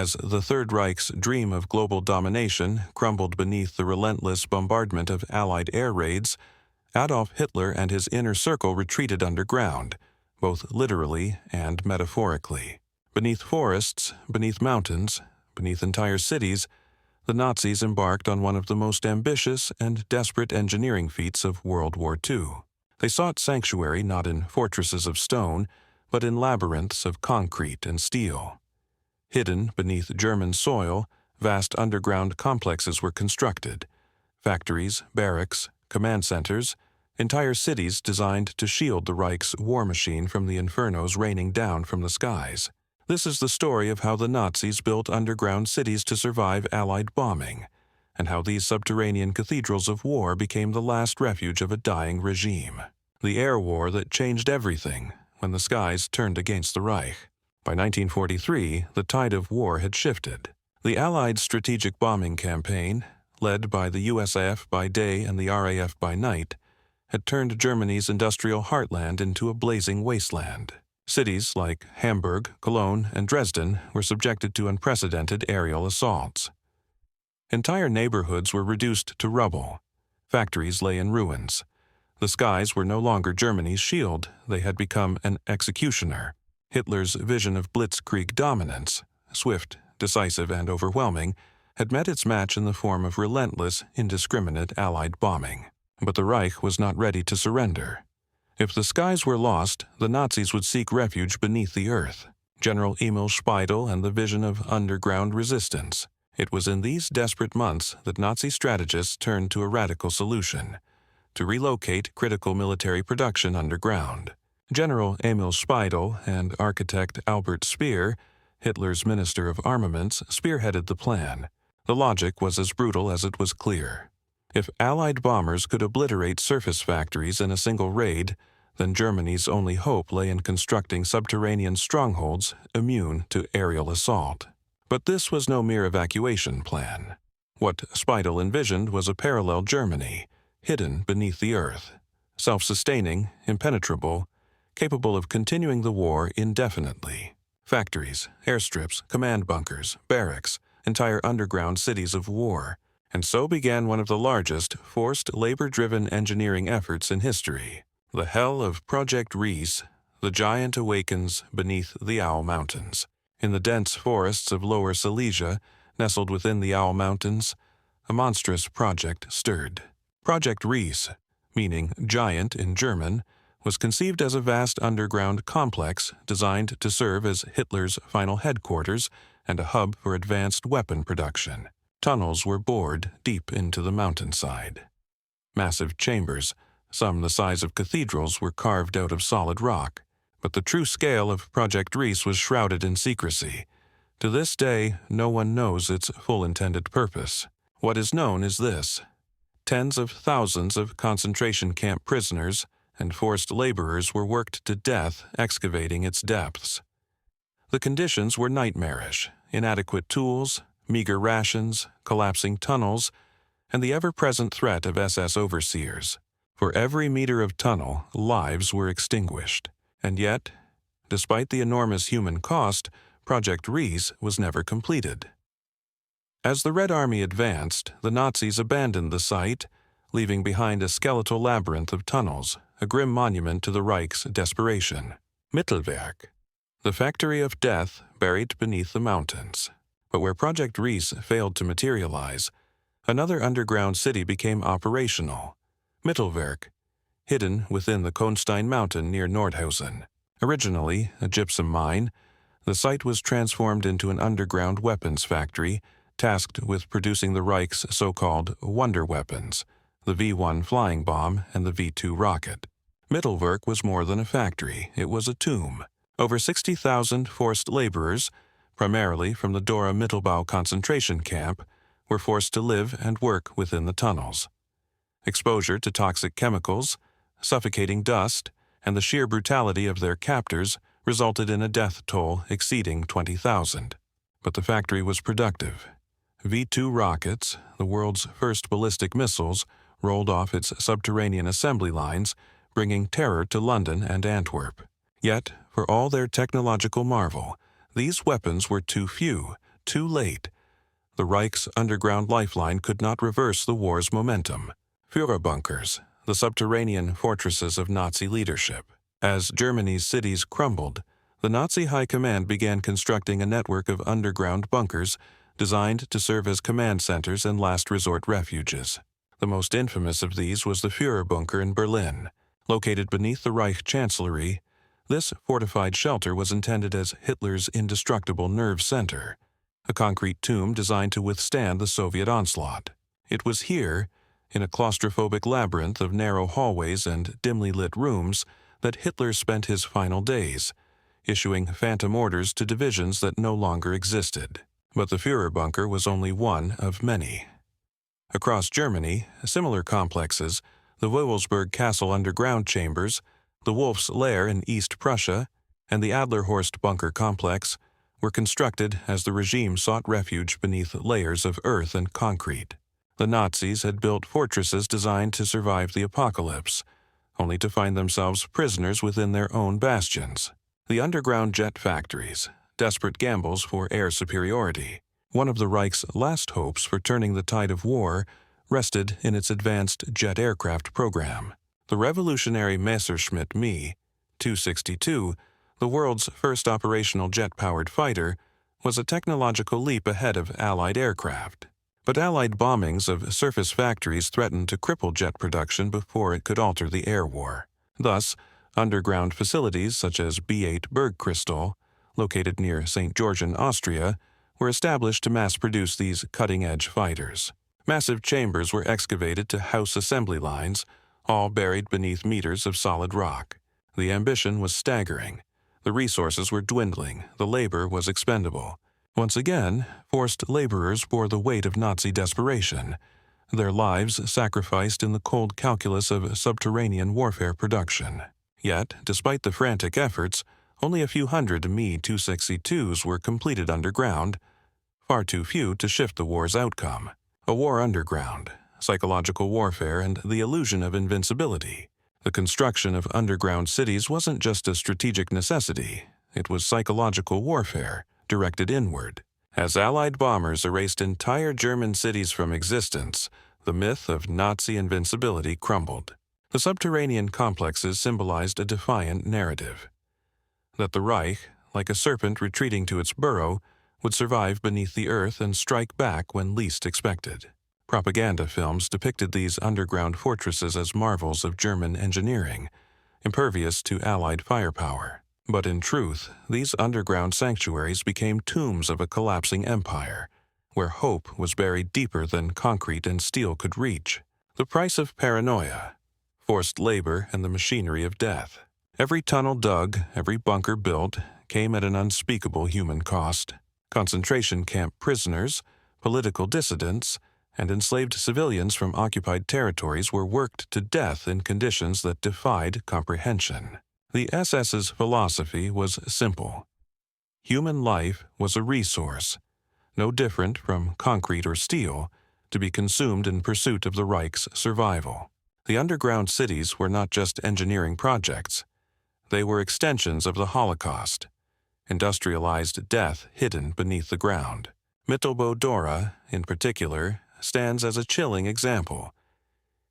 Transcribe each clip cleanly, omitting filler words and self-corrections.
As the Third Reich's dream of global domination crumbled beneath the relentless bombardment of Allied air raids, Adolf Hitler and his inner circle retreated underground, both literally and metaphorically. Beneath forests, beneath mountains, beneath entire cities, the Nazis embarked on one of the most ambitious and desperate engineering feats of World War II. They sought sanctuary not in fortresses of stone, but in labyrinths of concrete and steel. Hidden beneath German soil, vast underground complexes were constructed. Factories, barracks, command centers, entire cities designed to shield the Reich's war machine from the infernos raining down from the skies. This is the story of how the Nazis built underground cities to survive Allied bombing, and how these subterranean cathedrals of war became the last refuge of a dying regime. The air war that changed everything when the skies turned against the Reich. By 1943, the tide of war had shifted. The Allied strategic bombing campaign, led by the USAF by day and the RAF by night, had turned Germany's industrial heartland into a blazing wasteland. Cities like Hamburg, Cologne, and Dresden were subjected to unprecedented aerial assaults. Entire neighborhoods were reduced to rubble. Factories lay in ruins. The skies were no longer Germany's shield, they had become an executioner. Hitler's vision of blitzkrieg dominance, swift, decisive, and overwhelming, had met its match in the form of relentless, indiscriminate Allied bombing. But the Reich was not ready to surrender. If the skies were lost, the Nazis would seek refuge beneath the earth. General Emil Speidel and the vision of underground resistance. It was in these desperate months that Nazi strategists turned to a radical solution: to relocate critical military production underground. General Emil Speidel and architect Albert Speer, Hitler's Minister of Armaments, spearheaded the plan. The logic was as brutal as it was clear. If Allied bombers could obliterate surface factories in a single raid, then Germany's only hope lay in constructing subterranean strongholds immune to aerial assault. But this was no mere evacuation plan. What Speidel envisioned was a parallel Germany, hidden beneath the earth, self-sustaining, impenetrable, capable of continuing the war indefinitely. Factories, airstrips, command bunkers, barracks, entire underground cities of war. And so began one of the largest, forced, labor-driven engineering efforts in history. The hell of Project Reese, the giant awakens beneath the Owl Mountains. In the dense forests of Lower Silesia, nestled within the Owl Mountains, a monstrous project stirred. Project Reese, meaning giant in German, was conceived as a vast underground complex designed to serve as Hitler's final headquarters and a hub for advanced weapon production. Tunnels were bored deep into the mountainside. Massive chambers, some the size of cathedrals, were carved out of solid rock. But the true scale of Project Reese was shrouded in secrecy. To this day, no one knows its full intended purpose. What is known is this: tens of thousands of concentration camp prisoners and forced laborers were worked to death excavating its depths. The conditions were nightmarish: inadequate tools, meager rations, collapsing tunnels, and the ever-present threat of SS overseers. For every meter of tunnel, lives were extinguished. And yet, despite the enormous human cost, Project Reese was never completed. As the Red Army advanced, the Nazis abandoned the site, leaving behind a skeletal labyrinth of tunnels, a grim monument to the Reich's desperation. Mittelwerk, the factory of death buried beneath the mountains. But where Project Reese failed to materialize, another underground city became operational: Mittelwerk, hidden within the Kohnstein mountain near Nordhausen. Originally a gypsum mine, the site was transformed into an underground weapons factory tasked with producing the Reich's so-called wonder weapons, the V-1 flying bomb and the V-2 rocket. Mittelwerk was more than a factory, it was a tomb. Over 60,000 forced laborers, primarily from the Dora Mittelbau concentration camp, were forced to live and work within the tunnels. Exposure to toxic chemicals, suffocating dust, and the sheer brutality of their captors resulted in a death toll exceeding 20,000. But the factory was productive. V-2 rockets, the world's first ballistic missiles, rolled off its subterranean assembly lines, bringing terror to London and Antwerp. Yet, for all their technological marvel, these weapons were too few, too late. The Reich's underground lifeline could not reverse the war's momentum. Führerbunkers, the subterranean fortresses of Nazi leadership. As Germany's cities crumbled, the Nazi high command began constructing a network of underground bunkers designed to serve as command centers and last resort refuges. The most infamous of these was the Führerbunker in Berlin. Located beneath the Reich Chancellery, this fortified shelter was intended as Hitler's indestructible nerve center, a concrete tomb designed to withstand the Soviet onslaught. It was here, in a claustrophobic labyrinth of narrow hallways and dimly lit rooms, that Hitler spent his final days, issuing phantom orders to divisions that no longer existed. But the Führerbunker was only one of many. Across Germany, similar complexes, the Wilhelmsburg Castle underground chambers, the Wolf's Lair in East Prussia, and the Adlerhorst bunker complex, were constructed as the regime sought refuge beneath layers of earth and concrete. The Nazis had built fortresses designed to survive the apocalypse, only to find themselves prisoners within their own bastions. The underground jet factories, desperate gambles for air superiority. One of the Reich's last hopes for turning the tide of war rested in its advanced jet aircraft program. The revolutionary Messerschmitt Me 262, the world's first operational jet-powered fighter, was a technological leap ahead of Allied aircraft. But Allied bombings of surface factories threatened to cripple jet production before it could alter the air war. Thus, underground facilities such as B-8 Bergkristall, located near St. Georgen, Austria, were established to mass-produce these cutting-edge fighters. Massive chambers were excavated to house assembly lines, all buried beneath meters of solid rock. The ambition was staggering. The resources were dwindling. The labor was expendable. Once again, forced laborers bore the weight of Nazi desperation, their lives sacrificed in the cold calculus of subterranean warfare production. Yet, despite the frantic efforts, only a few hundred Me-262s were completed underground, far too few to shift the war's outcome. A war underground, psychological warfare, and the illusion of invincibility. The construction of underground cities wasn't just a strategic necessity, it was psychological warfare, directed inward. As Allied bombers erased entire German cities from existence, the myth of Nazi invincibility crumbled. The subterranean complexes symbolized a defiant narrative. That the Reich, like a serpent retreating to its burrow, would survive beneath the earth and strike back when least expected. Propaganda films depicted these underground fortresses as marvels of German engineering, impervious to Allied firepower. But in truth, these underground sanctuaries became tombs of a collapsing empire, where hope was buried deeper than concrete and steel could reach. The price of paranoia, forced labor, and the machinery of death. Every tunnel dug, every bunker built, came at an unspeakable human cost. Concentration camp prisoners, political dissidents, and enslaved civilians from occupied territories were worked to death in conditions that defied comprehension. The SS's philosophy was simple. Human life was a resource, no different from concrete or steel, to be consumed in pursuit of the Reich's survival. The underground cities were not just engineering projects. They were extensions of the Holocaust, industrialized death hidden beneath the ground. Mittelbau-Dora, in particular, stands as a chilling example.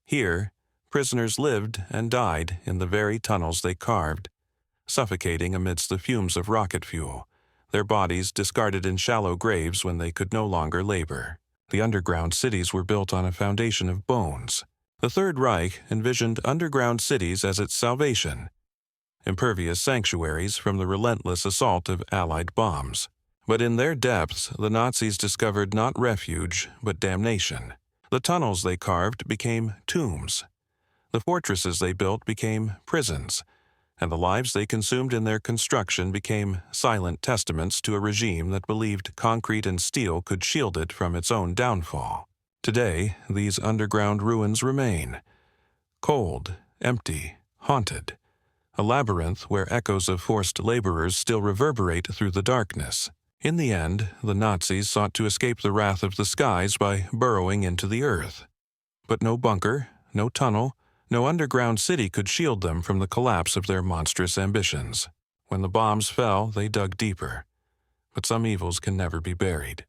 Here, prisoners lived and died in the very tunnels they carved, suffocating amidst the fumes of rocket fuel, their bodies discarded in shallow graves when they could no longer labor. The underground cities were built on a foundation of bones. The Third Reich envisioned underground cities as its salvation, impervious sanctuaries from the relentless assault of Allied bombs. But in their depths, the Nazis discovered not refuge, but damnation. The tunnels they carved became tombs. The fortresses they built became prisons, and the lives they consumed in their construction became silent testaments to a regime that believed concrete and steel could shield it from its own downfall. Today, these underground ruins remain, cold, empty, haunted, a labyrinth where echoes of forced laborers still reverberate through the darkness. In the end, the Nazis sought to escape the wrath of the skies by burrowing into the earth. But no bunker, no tunnel, no underground city could shield them from the collapse of their monstrous ambitions. When the bombs fell, they dug deeper. but some evils can never be buried.